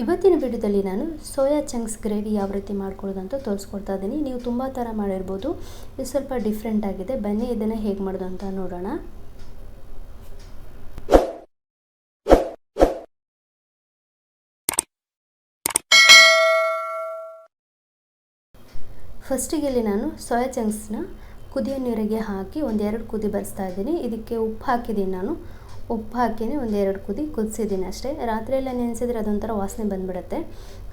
ಇವತ್ತಿನ ವಿಡಿಯೋದಲ್ಲಿ ನಾನು ಸೋಯಾ ಚಂಕ್ಸ್ ಗ್ರೇವಿ ಯಾವ ರೀತಿ ಮಾಡ್ಕೊಳ್ಳೋದು ಅಂತ ತೋರಿಸ್ಕೊಡ್ತಾ ಇದ್ದೀನಿ. ನೀವು ತುಂಬ ಥರ ಮಾಡಿರ್ಬೋದು, ಇದು ಸ್ವಲ್ಪ ಡಿಫ್ರೆಂಟ್ ಆಗಿದೆ. ಬನ್ನಿ ಇದನ್ನು ಹೇಗೆ ಮಾಡೋದು ಅಂತ ನೋಡೋಣ. ಫಸ್ಟಿಗೆ ಇಲ್ಲಿ ನಾನು ಸೋಯಾ ಚಂಕ್ಸ್ನ ಕುದಿಯೋ ನೀರಿಗೆ ಹಾಕಿ ಒಂದೆರಡು ಕುದಿ ಬರೆಸ್ತಾ ಇದ್ದೀನಿ. ಇದಕ್ಕೆ ಉಪ್ಪು ಹಾಕಿದ್ದೀನಿ. ನಾನು ಉಪ್ಪು ಹಾಕಿನೇ ಒಂದೆರಡು ಕುದಿ ಕುದಿಸಿದ್ದೀನಿ ಅಷ್ಟೇ. ರಾತ್ರಿಯೆಲ್ಲ ನೆನೆಸಿದ್ರೆ ಅದೊಂಥರ ವಾಸನೆ ಬಂದುಬಿಡುತ್ತೆ.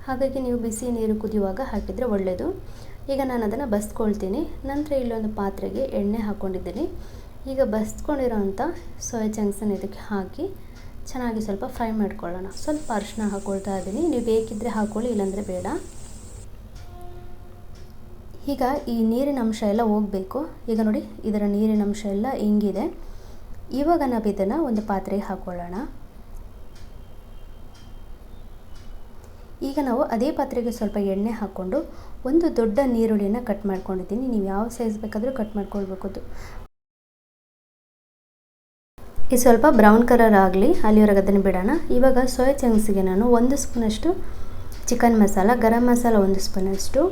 ಹಾಗಾಗಿ ನೀವು ಬಿಸಿ ನೀರು ಕುದಿಯುವಾಗ ಹಾಕಿದರೆ ಒಳ್ಳೆಯದು. ಈಗ ನಾನು ಅದನ್ನು ಬಸ್ಕೊಳ್ತೀನಿ. ನಂತರ ಇಲ್ಲೊಂದು ಪಾತ್ರೆಗೆ ಎಣ್ಣೆ ಹಾಕ್ಕೊಂಡಿದ್ದೀನಿ. ಈಗ ಬಸ್ಕೊಂಡಿರೋಂಥ ಸೋಯಾ ಚಂಕ್ಸನ್ನು ಇದಕ್ಕೆ ಹಾಕಿ ಚೆನ್ನಾಗಿ ಸ್ವಲ್ಪ ಫ್ರೈ ಮಾಡ್ಕೊಳ್ಳೋಣ. ಸ್ವಲ್ಪ ಅರಿಶಿನ ಹಾಕ್ಕೊಳ್ತಾ ಇದ್ದೀನಿ. ನೀವು ಬೇಕಿದ್ದರೆ ಹಾಕ್ಕೊಳ್ಳಿ, ಇಲ್ಲಾಂದರೆ ಬೇಡ. ಈಗ ಈ ನೀರಿನ ಅಂಶ ಎಲ್ಲ ಹೋಗಬೇಕು. ಈಗ ನೋಡಿ, ಇದರ ನೀರಿನ ಅಂಶ ಎಲ್ಲ ಹಿಂಗಿದೆ. ಇವಾಗ ನಾವು ಇದನ್ನು ಒಂದು ಪಾತ್ರೆಗೆ ಹಾಕ್ಕೊಳ್ಳೋಣ. ಈಗ ನಾವು ಅದೇ ಪಾತ್ರೆಗೆ ಸ್ವಲ್ಪ ಎಣ್ಣೆ ಹಾಕ್ಕೊಂಡು ಒಂದು ದೊಡ್ಡ ನೀರುಳ್ಳಿನ ಕಟ್ ಮಾಡ್ಕೊಂಡಿದ್ದೀನಿ. ನೀವು ಯಾವ ಸೈಜ್ ಬೇಕಾದರೂ ಕಟ್ ಮಾಡ್ಕೊಳ್ಬೇಕು. ಇದು ಸ್ವಲ್ಪ ಬ್ರೌನ್ ಕಲರ್ ಆಗಲಿ, ಅಲ್ಲಿವರೆಗೆ ಅದನ್ನು ಬಿಡೋಣ. ಇವಾಗ ಸೋಯಾ ಚಂಕ್ಸಿಗೆ ನಾನು 1 ಸ್ಪೂನಷ್ಟು ಚಿಕನ್ ಮಸಾಲ, ಗರಂ ಮಸಾಲ 1 ಸ್ಪೂನಷ್ಟು,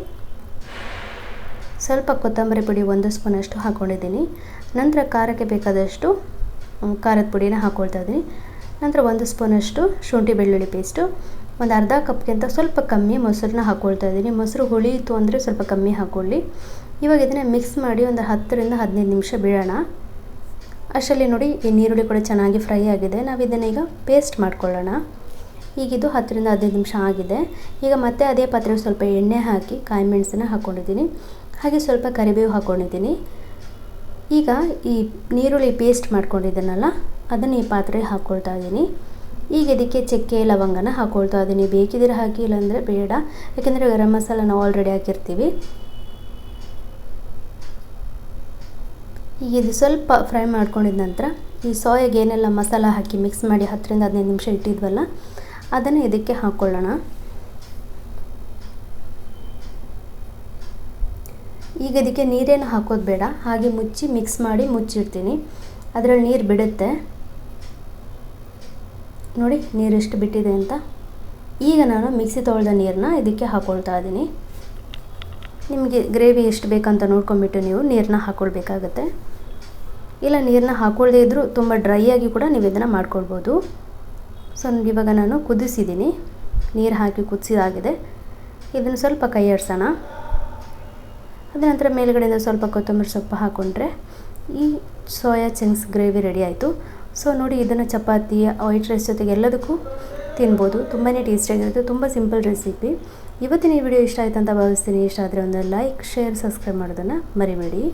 ಸ್ವಲ್ಪ ಕೊತ್ತಂಬರಿ ಪುಡಿ 1 ಸ್ಪೂನಷ್ಟು ಹಾಕ್ಕೊಂಡಿದ್ದೀನಿ. ನಂತರ ಖಾರಕ್ಕೆ ಬೇಕಾದಷ್ಟು ಖಾರದ ಪುಡಿನ ಹಾಕ್ಕೊಳ್ತಾ ಇದ್ದೀನಿ. ನಂತರ 1 ಸ್ಪೂನಷ್ಟು ಶುಂಠಿ ಬೆಳ್ಳುಳ್ಳಿ ಪೇಸ್ಟು, ಒಂದು ಅರ್ಧ ಕಪ್ಗಿಂತ ಸ್ವಲ್ಪ ಕಮ್ಮಿ ಮೊಸರನ್ನ ಹಾಕ್ಕೊಳ್ತಾ ಇದ್ದೀನಿ. ಮೊಸರು ಹುಳಿಯಿತು ಅಂದರೆ ಸ್ವಲ್ಪ ಕಮ್ಮಿ ಹಾಕ್ಕೊಳ್ಳಿ. ಇವಾಗ ಇದನ್ನು ಮಿಕ್ಸ್ ಮಾಡಿ ಒಂದು 10 ರಿಂದ 15 ನಿಮಿಷ ಬಿಡೋಣ. ಅಷ್ಟರಲ್ಲಿ ನೋಡಿ, ಈ ನೀರುಳ್ಳಿ ಕೂಡ ಚೆನ್ನಾಗಿ ಫ್ರೈ ಆಗಿದೆ. ನಾವು ಇದನ್ನು ಈಗ ಪೇಸ್ಟ್ ಮಾಡ್ಕೊಳ್ಳೋಣ. ಈಗಿದು 10 ರಿಂದ 15 ನಿಮಿಷ ಆಗಿದೆ. ಈಗ ಮತ್ತೆ ಅದೇ ಪಾತ್ರೆಗೆ ಸ್ವಲ್ಪ ಎಣ್ಣೆ ಹಾಕಿ ಕಾಯಿ ಮೆಣಸನ್ನ ಹಾಕ್ಕೊಂಡಿದ್ದೀನಿ. ಹಾಗೆ ಸ್ವಲ್ಪ ಕರಿಬೇವು ಹಾಕ್ಕೊಂಡಿದ್ದೀನಿ. ಈಗ ಈ ನೀರುಳ್ಳಿ ಪೇಸ್ಟ್ ಮಾಡ್ಕೊಂಡಿದ್ದೀನಲ್ಲ, ಅದನ್ನು ಈ ಪಾತ್ರೆಗೆ ಹಾಕ್ಕೊಳ್ತಾ ಇದ್ದೀನಿ. ಈಗ ಇದಕ್ಕೆ ಚಕ್ಕೆ ಲವಂಗನ ಹಾಕ್ಕೊಳ್ತಾ ಇದ್ದೀನಿ. ಬೇಕಿದ್ರೆ ಹಾಕಿ, ಇಲ್ಲಾಂದರೆ ಬೇಡ, ಯಾಕೆಂದರೆ ಗರಂ ಮಸಾಲ ನಾವು ಆಲ್ರೆಡಿ ಹಾಕಿರ್ತೀವಿ. ಈಗ ಇದು ಸ್ವಲ್ಪ ಫ್ರೈ ಮಾಡ್ಕೊಂಡಿದ ನಂತರ ಈ ಸೋಯಾಗೆ ಏನೆಲ್ಲ ಮಸಾಲ ಹಾಕಿ ಮಿಕ್ಸ್ ಮಾಡಿ 10 ರಿಂದ 15 ನಿಮಿಷ ಇಟ್ಟಿದ್ವಲ್ಲ, ಅದನ್ನು ಇದಕ್ಕೆ ಹಾಕ್ಕೊಳ್ಳೋಣ. ಈಗ ಇದಕ್ಕೆ ನೀರೇನು ಹಾಕೋದು ಬೇಡ, ಹಾಗೆ ಮುಚ್ಚಿ ಮಿಕ್ಸ್ ಮಾಡಿ ಮುಚ್ಚಿಡ್ತೀನಿ. ಅದರಲ್ಲಿ ನೀರು ಬಿಡುತ್ತೆ. ನೋಡಿ ನೀರು ಎಷ್ಟು ಬಿಟ್ಟಿದೆ ಅಂತ. ಈಗ ನಾನು ಮಿಕ್ಸಿ ತೊಳೆದ ನೀರನ್ನ ಇದಕ್ಕೆ ಹಾಕ್ಕೊಳ್ತಾ ಇದ್ದೀನಿ. ನಿಮಗೆ ಗ್ರೇವಿ ಎಷ್ಟು ಬೇಕಂತ ನೋಡ್ಕೊಂಬಿಟ್ಟು ನೀವು ನೀರನ್ನ ಹಾಕ್ಕೊಳ್ಬೇಕಾಗತ್ತೆ. ಇಲ್ಲ ನೀರನ್ನ ಹಾಕ್ಕೊಳ್ಳದೇ ಇದ್ದರೂ ತುಂಬ ಡ್ರೈ ಆಗಿ ಕೂಡ ನೀವು ಇದನ್ನು ಮಾಡ್ಕೊಳ್ಬೋದು. ಸೊ ಇವಾಗ ನಾನು ಕುದಿಸಿದ್ದೀನಿ, ನೀರು ಹಾಕಿ ಕುದಿಸಿದಾಗಿದೆ. ಇದನ್ನು ಸ್ವಲ್ಪ ಕೈ ಆಡಿಸೋಣ. ಅದ ನಂತರ ಮೇಲ್ಗಡೆಯಿಂದ ಸ್ವಲ್ಪ ಕೊತ್ತಂಬರಿ ಸೊಪ್ಪು ಹಾಕ್ಕೊಂಡ್ರೆ ಈ ಸೋಯಾ ಚಂಕ್ಸ್ ಗ್ರೇವಿ ರೆಡಿ ಆಯಿತು. ಸೊ ನೋಡಿ, ಇದನ್ನು ಚಪಾತಿ, ವೈಟ್ ರೈಸ್ ಜೊತೆಗೆ ಎಲ್ಲದಕ್ಕೂ ತಿನ್ಬೋದು. ತುಂಬಾ ಟೇಸ್ಟಿಯಾಗಿರುತ್ತೆ. ತುಂಬ ಸಿಂಪಲ್ ರೆಸಿಪಿ. ಇವತ್ತಿನ ಈ ವಿಡಿಯೋ ಇಷ್ಟ ಆಯಿತು ಅಂತ ಭಾವಿಸ್ತೀನಿ. ಇಷ್ಟ ಆದರೆ ಒಂದು ಲೈಕ್, ಶೇರ್, ಸಬ್ಸ್ಕ್ರೈಬ್ ಮಾಡೋದನ್ನು ಮರಿಬೇಡಿ.